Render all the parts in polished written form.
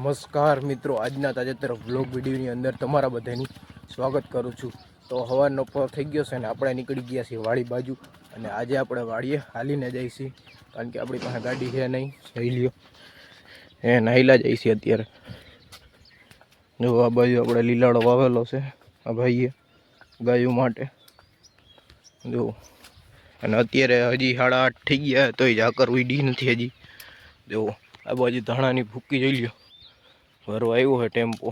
નમસ્કાર મિત્રો, આજના તાજેતર વ્લોગ વિડીયોની અંદર તમારા બધાની સ્વાગત કરું છું। તો હવારનો પહોર થઈ ગયો છે અને આપણે નીકળી ગયા છીએ વાડી બાજુ અને આજે આપણે વાડીએ હાલીને જઈશી કારણ કે આપણી પાસે ગાડી છે નહીં। જઈ લ્યો એ નાહીલા જઈશી અત્યારે। જો આ બાજુ આપણે લીલાડો વાવેલો છે આ ભાઈએ ગાયો માટે જો, અને અત્યારે હજી 8:30 થઈ ગયા તોય ઝાકર ઉડી નથી હજી। જો આ બાજુ ધાણાની ભૂકી જોઈ લ્યો, ભરવા આવ્યો છે ટેમ્પો,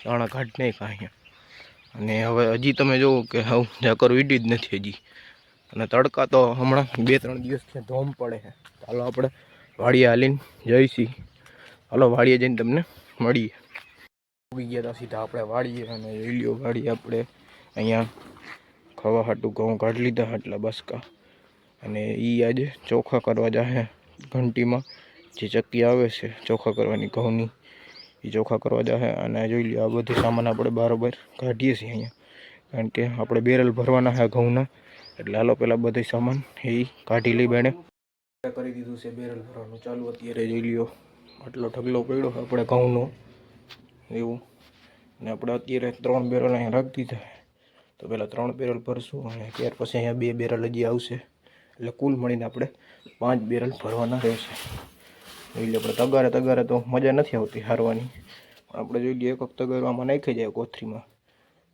ધાણા કાઢ નહીં કાંઈ। અને હવે હજી તમે જુઓ કે હવે ઝાકર ઉડી જ નથી હજી, અને તડકા તો હમણાં 2-3 દિવસથી ધોમ પડે છે। ચાલો આપણે વાડીએ હાલીને જઈશી। હાલો વાડીએ જઈને તમને મળીએ। ઉગી ગયા હતા સીધા આપણે વાડીએ અને જોઈ લ્યો વાડીએ આપણે અહીંયા ખાવા હાટું ઘઉં કાઢી લીધા એટલા બસકા, અને એ આજે ચોખા કરવા જાહે ઘંટીમાં જે ચક્કી આવે છે ચોખા કરવાની ઘઉંની, એ ચોખા કરવા જાહે। અને જોઈ લ્યો આ બધું સામાન આપણે બરાબર કાઢીએ છીએ અહીંયા, કારણ કે આપણે બેરલ ભરવાના છે ઘઉંના, એટલે હાલો પહેલાં બધું સામાન એ કાઢી લઈ બેને કરી દીધું છે બેરલ ભરવાનું ચાલુ। અત્યારે જોઈ લ્યો આટલો ઢગલો પડ્યો આપણે ઘઉંનો એવું, ને આપણે અત્યારે 3 બેરલ અહીંયા રાખી દીધા। તો પહેલાં 3 બેરલ ભરશું અને ત્યાર પછી અહીંયા 2 બેરલ હજી આવશે, એટલે કુલ મળીને આપણે 5 બેરલ ભરવાના રહેશે। એટલે આપણે તગારે તો મજા નથી આવતી હારવાની, પણ આપણે જોઈ લઈએ એક તગારો આમાં નાખી જાય કોથરીમાં,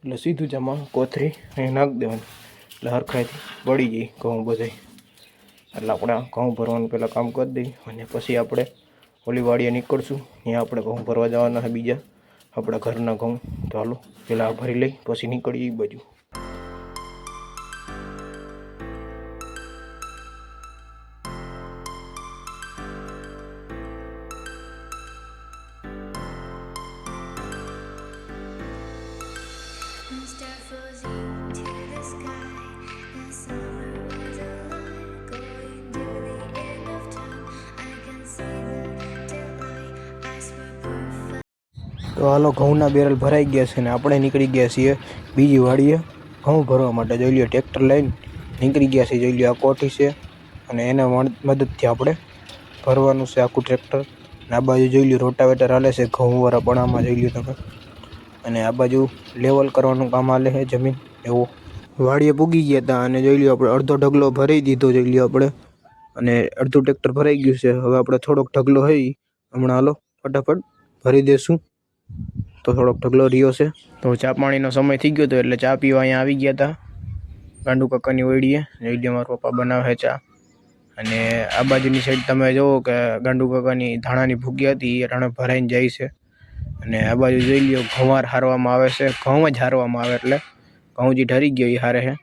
એટલે સીધું જ આમાં કોથરી અહીં નાખી દેવાની, એટલે હરખાઈથી પડી જાય ઘઉં બધાય। એટલે આપણે ઘઉં ભરવાનું પહેલાં કામ કરી દઈએ અને પછી આપણે ઓલી વાડીએ નીકળશું, ત્યાં આપણે ઘઉં ભરવા જવાના છે બીજા આપણા ઘરના ઘઉં। તો હાલો પહેલાં ભરી લઈ પછી નીકળીએ એ બાજુ। તો હાલો ઘઉંના બેરલ ભરાઈ ગયા છે ને આપણે નીકળી ગયા છીએ બીજી વાડીએ ઘઉં ભરવા માટે। જોઈ લ્યો ટ્રેક્ટર લઈને નીકળી ગયા છીએ। જોઈ લ્યો આ કોઠી છે અને એના મદદથી આપણે ભરવાનું છે આખું ટ્રેક્ટર। અને આ બાજુ જોઈ લ્યો રોટાવેટર હાલે છે ઘઉંવાળા પણામાં જોઈ લ્યો તમે, અને આ બાજુ લેવલ કરવાનું કામ હાલે છે જમીન એવું। વાડીએ પૂગી ગયા હતા અને જોઈ લ્યો આપણે અડધો ઢગલો ભરી દીધો જોઈ લ્યો આપણે, અને અડધું ટ્રેક્ટર ભરાઈ ગયું છે। હવે આપણે થોડોક ઢગલો હોય હમણાં હાલો ફટાફટ ભરી દેશું। તો થોડોક ઢગલો રહ્યો છે, તો ચા પાણીનો સમય થઈ ગયો હતો એટલે ચા પીવા અહીંયા આવી ગયા હતા ગાંડુ કાકાની ઓયડીએ। જોઈ લ્યો મારા પપ્પા બનાવે ચા, અને આ બાજુની સાઈડ તમે જુઓ કે ગાંડુ કાકાની ધાણાની ભૂકી હતી એ ટાણે ભરાઈને જાય છે, અને આ બાજુ જોઈ લ્યો ઘઉંવાર હારવામાં આવે છે, ઘઉં જ હારવામાં આવે એટલે ઘઉં જે ઢરી ગયો એ હારે છે।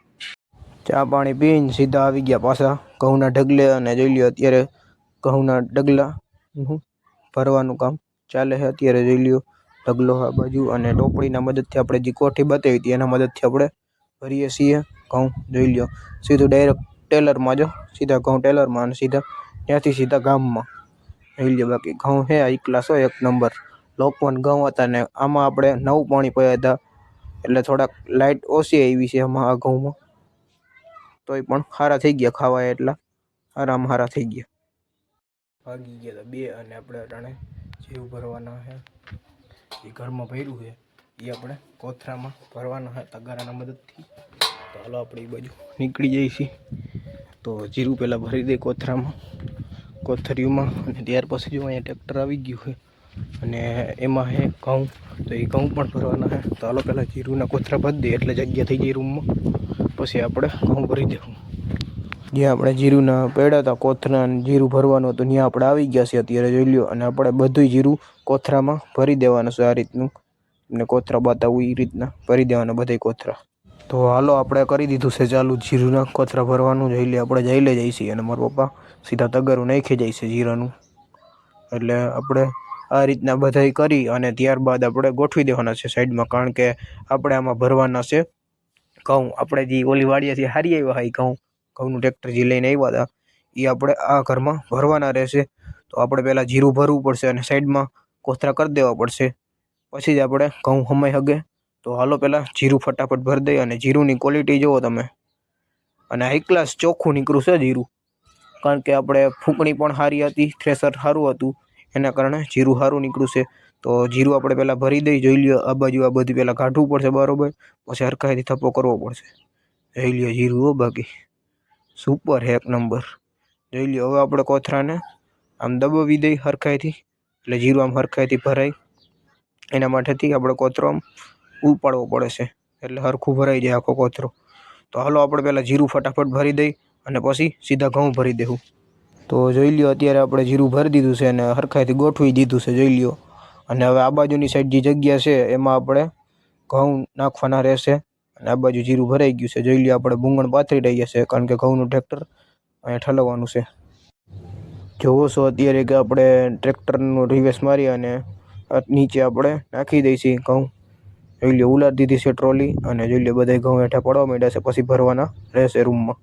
ચા પાણી પીને સીધા આવી ગયા પાછા ઘઉંના ઢગલે, અને જોઈ લ્યો અત્યારે ઘઉંના ઢગલા ભરવાનું કામ ચાલે છે અત્યારે। જોઈ લ્યો ઢગલો આ બાજુ, અને ટોપડીના મદદથી આપણે જે કોઠી બતાવી હતી એના મદદથી આપણે ભરીએ છીએ ઘઉં। જોઈ લ્યો સીધું ડાયરેક્ટ ટેલરમાં, જો સીધા ઘઉં ટેલરમાં અને સીધા ત્યાંથી સીધા ગામમાં। જોઈ લ્યો બાકી ઘઉં છે આ ક્લાસ હોય 1 નંબર લોકવન ઘઉં હતા, ને આમાં આપણે 9 પાણી પડ્યા હતા, એટલે થોડાક લાઇટ ઓછી આવી છે આમાં આ ઘઉંમાં, તોય પણ સારા થઈ ગયા ખાવાય એટલા સારા થઈ ગયા। ભાગી ગયા હતા 2, અને આપણે અટાણે જીરું ભરવાના છે એ ઘરમાં ભર્યું છે એ આપણે કોથરામાં ભરવાના છે તગારાના મદદથી। તો હાલો આપણે એ બાજુ નીકળી જઈએ છીએ। તો જીરું પહેલાં ભરી દઈએ કોથરીઓમાં, અને ત્યાર પછી જો અહીંયા ટ્રેક્ટર આવી ગયું છે અને એમાં છે ઘઉં, તો એ ઘઉં પણ ભરવાના છે। તો હાલો પહેલાં જીરુંના કોથરા ભરી દઈએ એટલે જગ્યા થઈ જાય રૂમમાં, પછી આપણે ઘઉં ભરી દેવું। જ્યાં આપણે જીરુંના પેડા હતા કોથરા અને જીરું ભરવાનું હતું ત્યાં આપણે આવી ગયા છીએ અત્યારે જોઈ લ્યો, અને આપણે બધું જીરું કોથરામાં ભરી દેવાનું છે આ રીતનું, ને કોથરા બતાવું એ રીતના ભરી દેવાના બધા કોથરા। તો હાલો આપણે કરી દીધું છે ચાલુ જીરુંના કોથરા ભરવાનું। જોઈ લે આપણે જઈ જઈએ છીએ, અને મારા પપ્પા સીધા તગારું નાખી જાય છે જીરાનું, એટલે આપણે આ રીતના બધાય કરી અને ત્યારબાદ આપણે ગોઠવી દેવાના છે સાઈડમાં, કારણ કે આપણે આમાં ભરવાના છે ઘઉં। આપણે જે ઓલી વાડીએથી હારી આવ્યા હોય ઘઉંનું ટ્રેક્ટર જે લઈને આવ્યા હતા એ આપણે આ ઘરમાં ભરવાના રહેશે। તો આપણે પહેલાં જીરું ભરવું પડશે અને સાઈડમાં કોથરા કરી દેવા પડશે, પછી જ આપણે ઘઉં હમાઈ શકે। તો હાલો પહેલાં જીરું ફટાફટ ભરી દઈએ, અને જીરુંની ક્વોલિટી જુઓ તમે, અને હાઈ ક્લાસ ચોખ્ખું નીકળ્યું છે જીરું, કારણ કે આપણે ફૂંકણી પણ સારી હતી, થ્રેસર સારું હતું, એના કારણે જીરું સારું નીકળ્યું છે. તો જીરું આપણે પહેલાં ભરી દઈ, જોઈ લ્યો આ બાજુ આ બધું પહેલાં કાઢવું પડશે બરાબર, પછી હરખાઈથી થપ્પો કરવો પડશે. જોઈ લ્યો જીરું હો, બાકી સુપર હે, એક નંબર. જોઈ લ્યો હવે આપણે કોથરાને આમ દબાવી દઈ હરખાઈથી, એટલે જીરું આમ હરખાઈથી ભરાય. એના માટેથી આપણે કોથરો આમ ઉપાડવો પડે છે, એટલે હરખું ભરાઈ જાય આખો કોથરો. તો હાલો આપણે પહેલાં જીરું ફટાફટ ભરી દઈ અને પછી સીધા ઘઉં ભરી દેવું. તો જોઈ લ્યો અત્યારે આપણે જીરું ભરી દીધું છે અને હરખાઈથી ગોઠવી દીધું છે, જોઈ લ્યો. અને હવે આ બાજુની સાઈડ જે જગ્યા છે એમાં આપણે ઘઉં નાખવાના રહેશે. અને આ બાજુ જીરું ભરાઈ ગયું છે, જોઈ લ્યો. આપણે ભૂંગણ પાથરી રહ્યા છે, કારણ કે ઘઉંનું ટ્રેક્ટર અહીંયા ઠલવવાનું છે. જોવો છો અત્યારે કે આપણે ટ્રેક્ટરનું રિવેસ મારી અને નીચે આપણે નાખી દઈશું ઘઉં. જોઈ લ્યો ઉલાડી દીધી છે ટ્રોલી, અને જોઈ લ્યો બધા ઘઉં હેઠા પડવા માંડ્યા છે, પછી ભરવાના રહેશે રૂમમાં.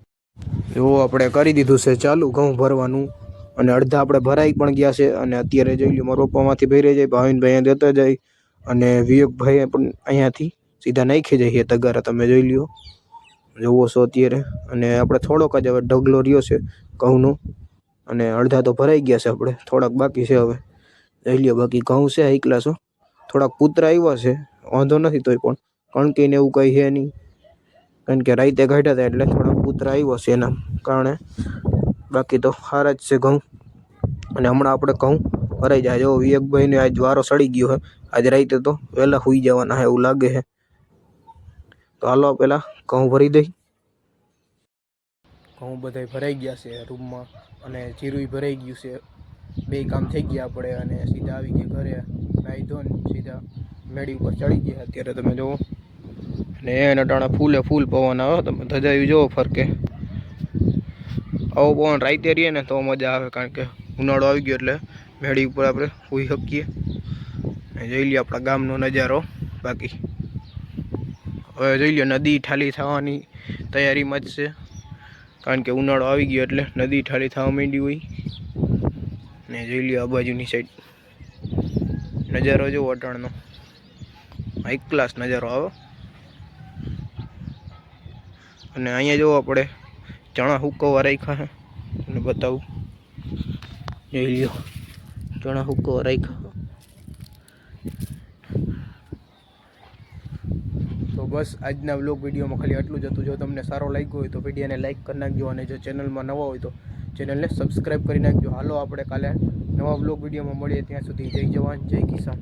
જો આપણે કરી દીધું છે ચાલુ ઘઉં ભરવાનું, અને અડધા આપણે ભરાઈ પણ ગયા છે. અને અત્યારે જોઈ લ્યો મારા પપ્પામાંથી ભરી જાય, ભાવિનભાઈ અહીંયા દેતા જાય, અને વિવેકભાઈ પણ અહીંયાથી સીધા નાખી જાય તગારા, તમે જોઈ લ્યો. જોવો છો અત્યારે. અને આપણે થોડોક જ હવે ઢગલો રહ્યો છે ઘઉંનો, અને અડધા તો ભરાઈ ગયા છે, આપણે થોડાક બાકી છે હવે. જોઈ લ્યો બાકી ઘઉં છે હાઈ ક્લાસ. થોડાક પુતરા આવ્યા છે, વાંધો નથી, તોય પણ કણકીને એવું કંઈ છે નહીં, કારણ કે રાતે કાઢ્યા હતા એટલે થોડાક પુતરા આવ્યા છે એના કારણે. બાકી તો સારા જ છે ઘઉં. અને હમણાં આપણે ઘઉં ભરાઈ જાય. જો વિવેકભાઈને આજ વારો સડી ગયો છે, આજે રાતે તો વહેલા સૂઈ જવાના છે એવું લાગે છે. તો હાલો પહેલાં ઘઉં ભરી દઈ. ઘઉં બધા ભરાઈ ગયા છે રૂમમાં, અને જીરું ભરાઈ ગયું છે. બે કામ થઈ ગયા આપણે, અને સીધા આવી ગયા ઘરે. નાહી ધોઈને સીધા મેળી ઉપર ચડી ગયા અત્યારે, તમે જુઓ. અને એના ટાણા ફૂલે ફૂલ પવન આવે, તમે ધજાયું જુઓ ફરકે. આવો પવન રાતે રહીએ ને તો મજા આવે, કારણ કે ઉનાળો આવી ગયો એટલે મેળી ઉપર આપણે સૂઈ શકીએ. જોઈ લઈએ આપણા ગામનો નજારો. બાકી હવે જોઈ લો નદી ઠાલી થવાની તૈયારીમાં જ છે, કારણ કે ઉનાળો આવી ગયો એટલે નદી ઠાલી થવા માંડી હોય. ને જોઈ લ્યો આ બાજુની સાઈડ નજારો જો અટાણનો, હાઈ ક્લાસ નજારો આવે. અને અહીંયા જો આપણે ચણા હુકવવા રાખ્યા છે, અને બતાવું. જોઈ લ્યો ચણા હુકવવા રાખ્યા. તો બસ આજના વ્લોગ વિડીયોમાં ખાલી આટલું જ હતું. જો તમને સારો લાગ્યો હોય તો વિડીયોને લાઇક કરી નાખજો, અને જો ચેનલમાં નવા હોય તો ચેનલને સબસ્ક્રાઈબ કરી નાખજો. હાલો આપણે કાલે નવા વ્લોગ વિડીયોમાં મળીએ. ત્યાં સુધી જય જવાન જય કિસાન.